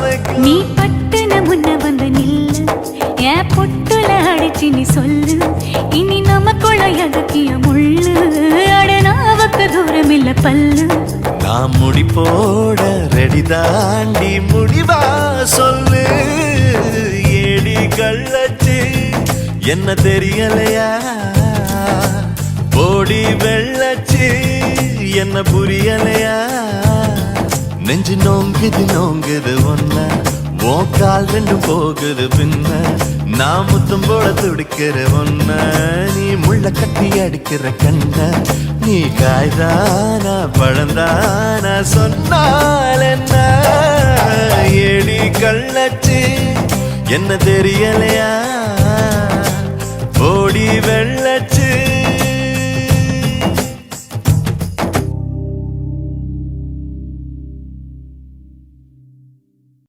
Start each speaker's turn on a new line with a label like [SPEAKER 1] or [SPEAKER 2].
[SPEAKER 1] வைக்கும்.
[SPEAKER 2] நீ பட்டுன முன்ன வந்து நில்லு, என் பொட்டுல அடிச்சு நீ சொல்லு, இனி நமக்குள்ள எதுக்கிய முள்ளு, அட நாவுக்கு தூரம் இல்ல பல்லு.
[SPEAKER 1] நான் முடி போட ரெடி தாண்டி முடிவா சொல்லு. ஏடி கள்ளச்சு என்ன தெரியலையா, போடி வெள்ளச்சு என்ன புரியலையா. நெஞ்சு நோங்குது நோங்குது ஒன்ன, உன் கால் ரெண்டும் போகுது பின்ன. நான் முத்தம் போட துடிக்கிற ஒன்ன, நீ முள்ள கட்டி அடிக்கிற கண்ண. நீ காய்தானா பழந்தானா சொன்னால் என்ன. ஏடி கள்ளச்சு என்ன தெரியலையா.